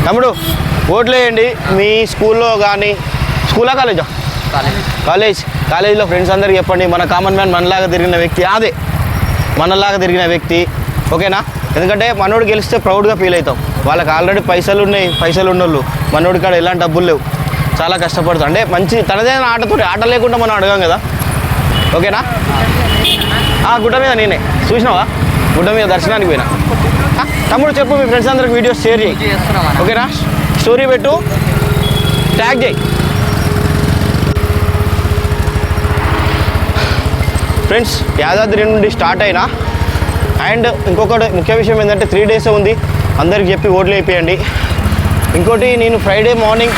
తమ్ముడు ఓట్లు వేయండి. మీ స్కూల్లో కానీ స్కూలా కాలేజా? కాలేజ్లో ఫ్రెండ్స్ అందరికీ చెప్పండి. మన కామన్ మ్యాన్ మనలాగా తిరిగిన వ్యక్తి, అదే మనలాగా తిరిగిన వ్యక్తి, ఓకేనా? ఎందుకంటే మనోడు గెలిస్తే ప్రౌడ్గా ఫీల్ అవుతాం. వాళ్ళకి ఆల్రెడీ పైసలు ఉన్నాయి, పైసలు ఉన్నోళ్ళు. మనోడి కాడ ఎలాంటి డబ్బులు లేవు, చాలా కష్టపడతాం. అంటే మంచి తనదైన ఆట లేకుండా మనం అడగాం కదా, ఓకేనా? గుడ్డ మీద నేనే చూసినావా, గుడ్డ మీద దర్శనానికి పోయినా. తమ్ముడు చెప్పు, మీ ఫ్రెండ్స్ అందరికి వీడియోస్ షేర్ చేయి, ఓకేనా? స్టోరీ పెట్టు, ట్యాగ్ చేయి. ఫ్రెండ్స్, యాదాద్రి నుండి స్టార్ట్ అయినా. అండ్ ఇంకొకటి ముఖ్య విషయం ఏంటంటే 3 days ఉంది. అందరికి చెప్పి ఓట్లు వేయించండి. ఇంకోటి, నేను Friday morning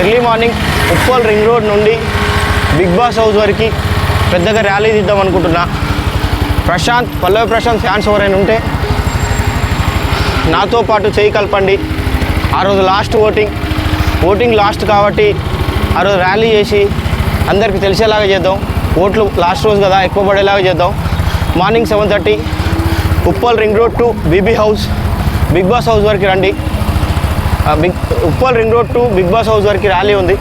early morning Uppal ring road నుండి బిగ్ బాస్ హౌస్ వరకు పెద్దగా ర్యాలీ తీద్దాం అనుకుంటున్నా. పల్లవి ప్రశాంత్ ఫ్యాన్స్ ఎవరైనా ఉంటే నాతో పాటు చేయి కలపండి. ఆ రోజు లాస్ట్ ఓటింగ్ లాస్ట్ కాబట్టి ఆ రోజు ర్యాలీ చేసి అందరికీ తెలిసేలాగా చేద్దాం. ఓట్లు లాస్ట్ రోజు కదా, ఎక్కువ పడేలాగా చేద్దాం. Morning 7:30 Uppal ring road to BB house Bigg Boss house వరకు రండి. Uppal ring road to Bigg Boss house వరకు ర్యాలీ ఉంది.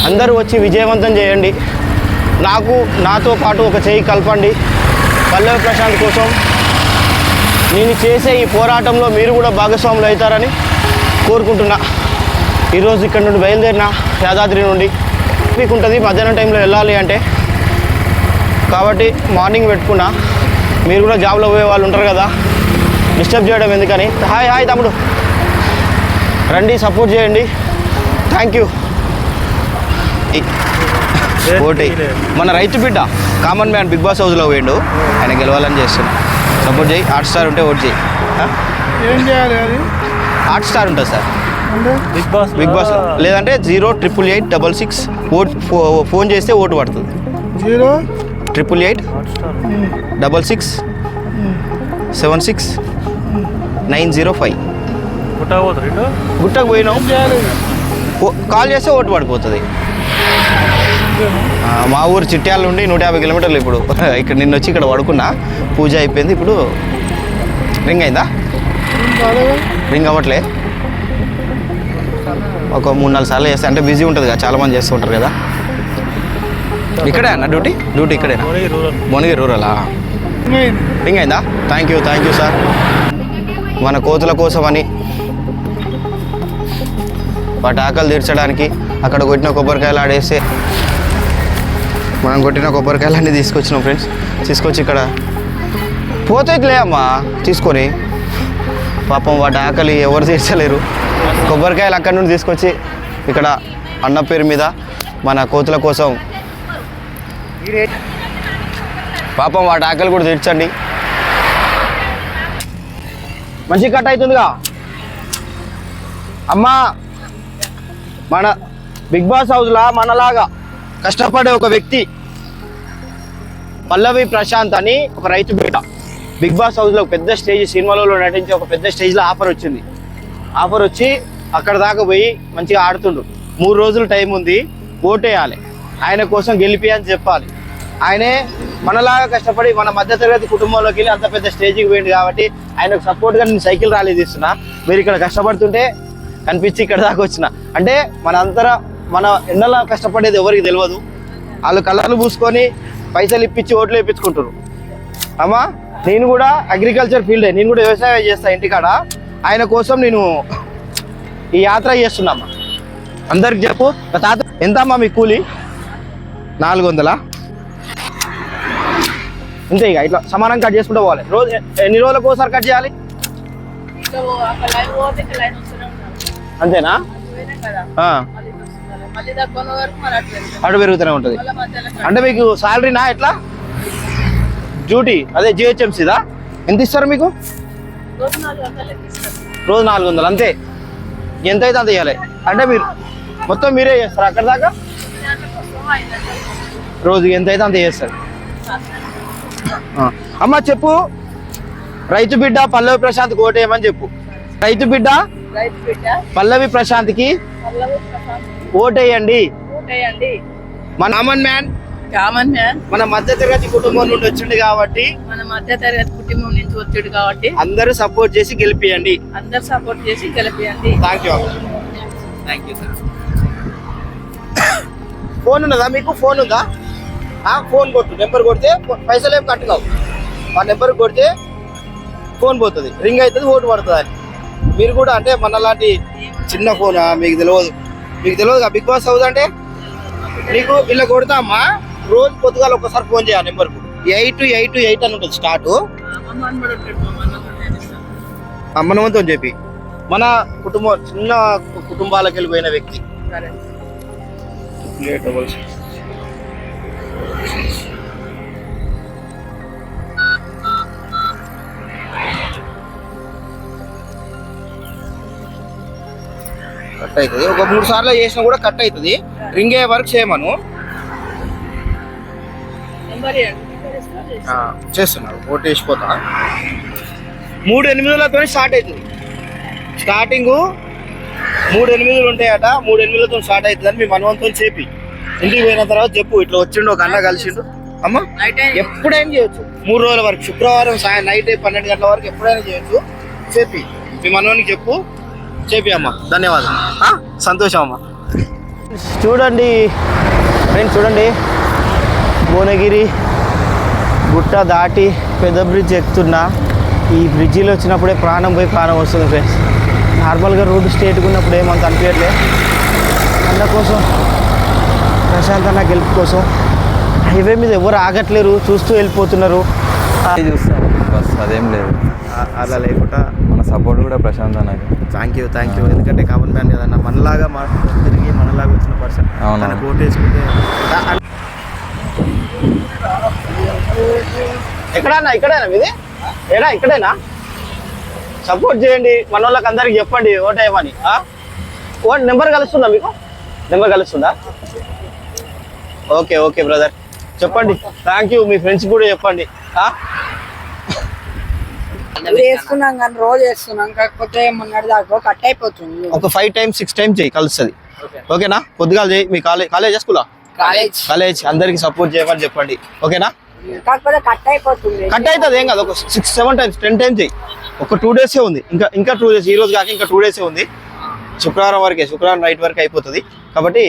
అందరూ వచ్చి విజయవంతం చేయండి. నాతో పాటు ఒక చేయి కలపండి. పల్లవి ప్రశాంత్ కోసం నేను చేసే ఈ పోరాటంలో మీరు కూడా భాగస్వాములు అవుతారని కోరుకుంటున్నా. ఈరోజు ఇక్కడ నుండి బయలుదేరిన యాదాద్రి నుండి మీకు ఉంటుంది మధ్యాహ్నం టైంలో వెళ్ళాలి అంటే, కాబట్టి మార్నింగ్ పెట్టుకున్నా. మీరు కూడా జాబ్లో పోయే వాళ్ళు ఉంటారు కదా, డిస్టర్బ్ చేయడం ఎందుకని. హాయ్ తమ్ముడు, రండి, సపోర్ట్ చేయండి. Thank you. ఓటే మన రైతు బిడ్డ కామన్ మ్యాన్ బిగ్ బాస్ హౌస్లో పోయిండు, ఆయన గెలవాలని చేస్తున్నా. సపోర్ట్ చేయి. హాట్‌స్టార్ ఉంటే ఓట్ చేయి. ఏం చేయాలి? అది హాట్‌స్టార్ ఉంటుంది సార్ బిగ్ బాస్లో, లేదంటే 0888866 ఫోన్ చేస్తే ఓటు పడుతుంది. 088886676 గుట్టకు పోయినాం, కాల్ చేస్తే ఓటు పడిపోతుంది. మా ఊరు చిట్యాల నుండి 150 కిలోమీటర్లు. ఇప్పుడు ఇక్కడ నిన్న వచ్చి ఇక్కడ పడుకున్నా, పూజ అయిపోయింది. ఇప్పుడు రింగ్ అయిందా? రింగ్ అవ్వట్లే. ఒక 3-4 సార్లు చేస్తే, అంటే బిజీ ఉంటుంది కదా, చాలామంది చేస్తూ ఉంటారు కదా. ఇక్కడే అన్న డ్యూటీ ఇక్కడేనా? భువనగిరి రూరలా? రింగ్ అయిందా? Thank you sir. మన కోతుల కోసమని, వాటి ఆకలి తీర్చడానికి అక్కడ కొట్టిన కొబ్బరికాయలు ఆడేస్తే, మనం కొట్టిన కొబ్బరికాయలన్నీ తీసుకొచ్చినాం ఫ్రెండ్స్. తీసుకొచ్చి ఇక్కడ పోతేలే అమ్మా తీసుకొని, పాపం వాటి ఆకలి ఎవరు తీర్చలేరు. కొబ్బరికాయలు అక్కడి నుండి తీసుకొచ్చి ఇక్కడ అన్న పేరు మీద మన కోతుల కోసం, పాపం వాటి ఆకలి కూడా తీర్చండి. మంచి కట్ అవుతుందిగా అమ్మా. మన బిగ్ బాస్ హౌస్లో మనలాగా కష్టపడే ఒక వ్యక్తి పల్లవి ప్రశాంత్ అని ఒక రైతు బిడ్డ బిగ్ బాస్ హౌస్లో పెద్ద స్టేజ్, సినిమాలలో నటించి ఒక పెద్ద స్టేజ్లో ఆఫర్ వచ్చి అక్కడ దాకా పోయి మంచిగా ఆడుతుండు. 3 రోజులు టైం ఉంది, ఓటేయాలి. ఆయన కోసం గెలిపి అని చెప్పాలి. ఆయనే మనలాగా కష్టపడి మన మధ్యతరగతి కుటుంబంలోకి వెళ్ళి అంత పెద్ద స్టేజ్కి పోయింది కాబట్టి ఆయనకు సపోర్ట్గా నేను సైకిల్ ర్యాలీ తీస్తున్నా. మీరు ఇక్కడ కష్టపడుతుంటే కనిపించి ఇక్కడ దాకా వచ్చిన, అంటే మన ఎండలా కష్టపడేది ఎవరికి తెలియదు. వాళ్ళు కలర్లు పూసుకొని పైసలు ఇప్పించి ఓట్లు వేయించుకుంటారు. అమ్మా, నేను కూడా అగ్రికల్చర్ ఫీల్డే, నేను కూడా వ్యవసాయం చేస్తా ఇంటికాడ. ఆయన కోసం నేను ఈ యాత్ర చేస్తున్నామ్మా. అందరికి చెప్పు. తాత ఎంత అమ్మా మీ కూలి? 400. ఇంతే, ఇక ఇట్లా సమానం కట్ చేసుకుంటూ పోవాలి. రోజు ఎన్ని రోజులకు ఒకసారి కట్ చేయాలి? అంతేనా? అటు పెరుగుతూనే ఉంటుంది. అంటే మీకు శాలరీనా ఎట్లా? డ్యూటీ అదే జిహెచ్ఎంసీదా? ఎంత ఇస్తారు మీకు? రోజు 400 అంతే. ఎంత అయితే అంత ఇవ్వాలి. అంటే మీరు మొత్తం మీరే చేస్తారు అక్కడ దాకా? రోజుకి ఎంత అయితే అంత చేస్తారు. అమ్మ చెప్పు, రైతు బిడ్డ పల్లవి ప్రశాంత్ ఓటేయమని చెప్పు. రైతు బిడ్డ పల్లవి ప్రశాంత్కి ఓటేయండి. మన కామన్ మ్యాన్ మన మధ్య తరగతి కుటుంబం నుండి వచ్చింది కాబట్టి, మన మధ్య తరగతి కుటుంబం నుంచి నుంచి వచ్చాడు కాబట్టి అందరూ సపోర్ట్ చేసి గెలిపియండి. అందరు సపోర్ట్ చేసి గెలిపియండి. Thank you. Thank you sir. Phone ఉన్నదా మీకు? ఫోన్ ఉందా? ఫోన్ కొట్టు, నెంబర్ కొడితే పైసలు ఏం కట్టుకోవు. ఆ నెంబర్ కొడితే ఫోన్ పోతుంది, రింగ్ అవుతుంది, ఓటు పడుతుంది అని. మీరు కూడా అంటే మన లాంటి చిన్న ఫోన్ మీకు తెలియదు బిగ్ బాస్ హౌస్ అంటే నీకు ఇలా కొడతా అమ్మా. రోజు పొద్దుగాల ఒక్కసారి ఫోన్ చేయాలి నెంబర్కు 888 అని ఉంటుంది స్టార్ట్. అమ్మనవంతో చెప్పి మన చిన్న కుటుంబాలకు వెళ్ళిపోయిన వ్యక్తి. కట్ అవుతుంది. ఒక 3 సార్లు చేసినా కూడా కట్ అవుతుంది. రింగ్ అయ్యే వరకు చేయమను. చేస్తున్నారు. ఓటు వేసిపోతా. 3-8లతో స్టార్ట్ అవుతుంది. స్టార్టింగ్ 3-8 ఉంటాయట. 3-8లతో స్టార్ట్ అవుతుందని మీ మనవంతో చెప్పి ఇంటికి పోయిన తర్వాత చెప్పు, ఇట్లా వచ్చిండు ఒక అన్న కలిసిండు అమ్మ. ఎప్పుడైనా చేయొచ్చు 3 రోజుల వరకు. శుక్రవారం నైట్ 12 గంటల వరకు ఎప్పుడైనా చేయొచ్చు. చెప్పి మీ మనవానికి చెప్పి అమ్మ. ధన్యవాదాలు. సంతోషం అమ్మ. చూడండి ఫ్రెండ్స్, చూడండి భువనగిరి గుట్ట దాటి పెద్ద బ్రిడ్జ్ ఎక్కుతున్నా. ఈ బ్రిడ్జిలో వచ్చినప్పుడే ప్రాణం పోయి ప్రాణం వస్తుంది ఫ్రెండ్స్. నార్మల్గా రోడ్డు స్ట్రేట్గా ఉన్నప్పుడు ఏమంత అనిపించట్లేదు. అందుకోసం ప్రశాంత్ అన్న గెలుపు కోసం హైవే మీద ఎవరు ఆగట్లేరు, చూస్తూ వెళ్ళిపోతున్నారు. చూస్తాం బస్, అదేం లేదు. అలా లేకుండా మన సపోర్ట్ కూడా ప్రశాంత్ అన్నకి. Thank you. ఎందుకంటే కామన్ మ్యాన్ కదన్న, మనలాగా తిరిగి మనలాగా వచ్చిన పర్సన్. తనకు ఓటు వేసుకుంటే ఎక్కడన్నా ఇక్కడేనా మీది? ఇక్కడేనా? సపోర్ట్ చేయండి, మన వాళ్ళకి అందరికి చెప్పండి ఓటేయమని. ఓటు నెంబర్ కలుస్తుందా మీకు? నెంబర్ కలుస్తుందా? ఓకే బ్రదర్, చెప్పండి. Thank you. మీ ఫ్రెండ్స్ కూడా చెప్పండి. వేసుకున్నాం కానీ రోజు వేస్తున్నాం, కాకపోతే మొన్నటి దాకా కట్ అయిపోతుంది. ఒక 5 times 6 times చేయి, కలుస్తుంది. ఓకేనా? పొద్దుగాల చేయి. మీ కాలేజ్ స్కూలా? కాలేజ్ అందరికి సపోర్ట్ చేయమని చెప్పండి. ఓకేనా? కాకపోతే కట్ అయిపోతుంది. కట్ అవుతుంది, ఏం కాదు. ఒక 6-7 times 10 times చేయి. ఒక 2 days ఉంది. ఇంకా 2 days. ఈ రోజు కాక ఇంకా 2 days ఉంది. శుక్రవారం నైట్ వరకు అయిపోతుంది. కాబట్టి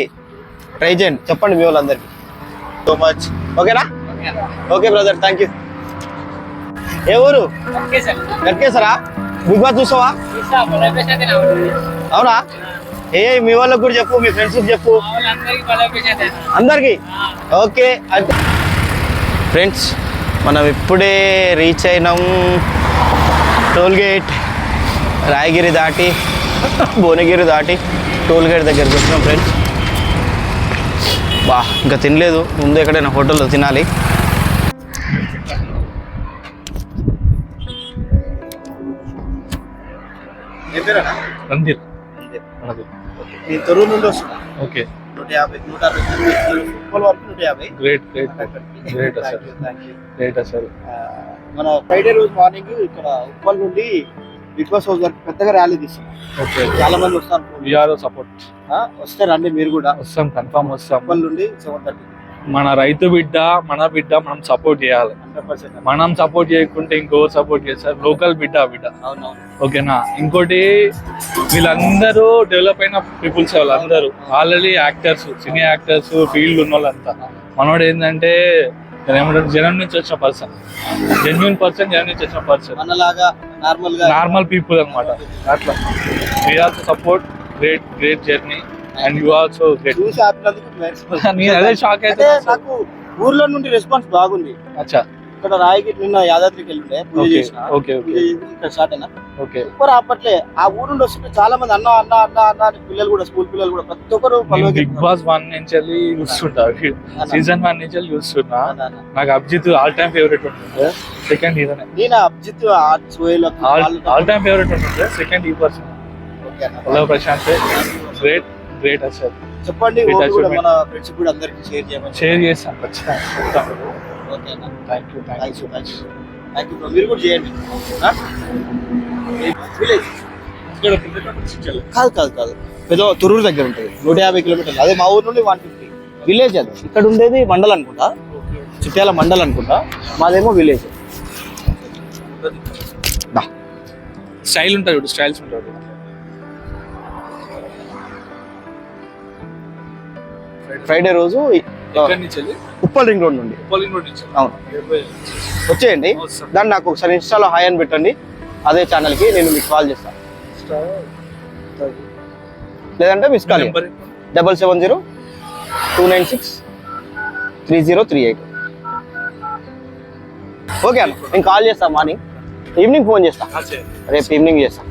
ట్రై చేయండి, చెప్పండి మీ వాళ్ళందరికీ. So much. ఓకేనా? Okay brother, thank you. ఏ ఊరు? గట్కేసరా? బిగ్ బాస్ చూసావా? అవునా? మీ వాళ్ళకి కూడా చెప్పు, మీ ఫ్రెండ్స్ చెప్పు, అందరికి. ఓకే ఫ్రెండ్స్, మనం ఇప్పుడే రీచ్ అయినాం టోల్ గేట్. రాయగిరి దాటి భువనగిరి దాటి టోల్ గేట్ దగ్గరికి వచ్చినాం ఫ్రెండ్స్. ఇంకా తినలేదు, ముందు ఎక్కడైనా హోటల్లో తినాలి. నేను తొర్రూరు నుండి వస్తున్నా. ఓకే. 150 గ్రేట్ అసలు. మన ఫ్రైడే రోజు మార్నింగ్ ఇక్కడ ఉప్పల్ నుండి బిగ్ బాస్ హౌస్ వరకు పెద్దగా ర్యాలీ తీస్తున్నాం. చాలా మంది వస్తారు. సపోర్ట్ వస్తే రండి, మీరు కూడా. వస్తాం, కన్ఫర్మ్ వస్తాం. ఉప్పల్ నుండి 7:30. మన రైతు బిడ్డ, మన బిడ్డ, మనం సపోర్ట్ చేయాలి. 100%. మనం సపోర్ట్ చేయకుంటే ఇంకోరు సపోర్ట్ చేస్తారు. లోకల్ బిడ్డ. ఓకేనా? ఇంకోటి, వీళ్ళందరూ డెవలప్ అయిన పీపుల్స్. వాళ్ళందరూ ఆల్రెడీ యాక్టర్స్, సినీ యాక్టర్స్, ఫీల్డ్ ఉన్న వాళ్ళంతా. మనోడు ఏంటంటే జనం నుంచి వచ్చిన పర్సన్, జెన్యున్ పర్సన్, జనం నుంచి వచ్చిన పర్సన్, మనలాగా నార్మల్ పీపుల్ అనమాట. అట్లా we also support. Great journey and you also great. నేను అదే షాక్ అయితే. నాకు ఊర్లో నుండి రెస్పాన్స్ బాగుంది. అచ్చా. ఇక్కడ రాయగిరి నిన్న యాదాద్రికి వెళ్ళిండే పూజ చేసిన. ఇక్కడ స్టార్ట్ అయినా. సూపర్. అప్పట్లే ఆ ఊరు నుండి వస్తుంటే చాలా మంది అన్న అన్న అన్న అన్న అని పిల్లలు కూడా, స్కూల్ పిల్లలు కూడా, ప్రతి ఒక్కరు. బిగ్ బాస్ 1 నుంచి చూస్తుంటా, సీజన్ 1 నుంచి చూస్తున్నా. నాకు అభిజిత్ ఆల్ టైమ్ ఫేవరెట్ ఉంటుంది. సెకండ్ ఇదనే. నేను అభిజిత్ ఆల్ టైమ్ ఫేవరెట్ ఉంటుంది. సెకండ్ ఈ పర్సన్. హలో ప్రశాంత్, గ్రేట్ అసలు. చెప్పండి మన ఫ్రెండ్స్ కూడా అందరికి షేర్ చేస్తాను ఖచ్చితంగా. ఓకేనా? Thank you. మీరు కూడా చేయండి. కాదు పెద్ద తొర్రూరు దగ్గర ఉంటుంది. 150 కిలోమీటర్లు. అదే మా ఊరు నుండి 150. విలేజ్ అది. ఇక్కడ ఉండేది మండల్ అనుకుంటా, చిట్యాల మండల్ అనుకుంటా. మాదేమో విలేజ్. స్టైల్ ఉంటుంది చూడు, స్టైల్స్ ఉంటుంది. ఫ్రైడే రోజు ఎక్కడి నుంచి వెళ్ళి ఉప్పల్ రింగ్ రోడ్ నుండి. పోలింగ్ రోడ్ నుంచి అవును, వచ్చేయండి. దాన్ని నాకు ఒకసారి ఇన్స్టాలో హాయ్ అని పెట్టండి. అదే ఛానల్కి నేను మీకు కాల్ చేస్తాను, లేదంటే మిస్ కాల్ నెంబర్ 770-296-3038. ఓకే అన్న, నేను కాల్ చేస్తాను మార్నింగ్. ఈవినింగ్ ఫోన్ చేస్తాను, రేపు ఈవినింగ్ చేస్తాను.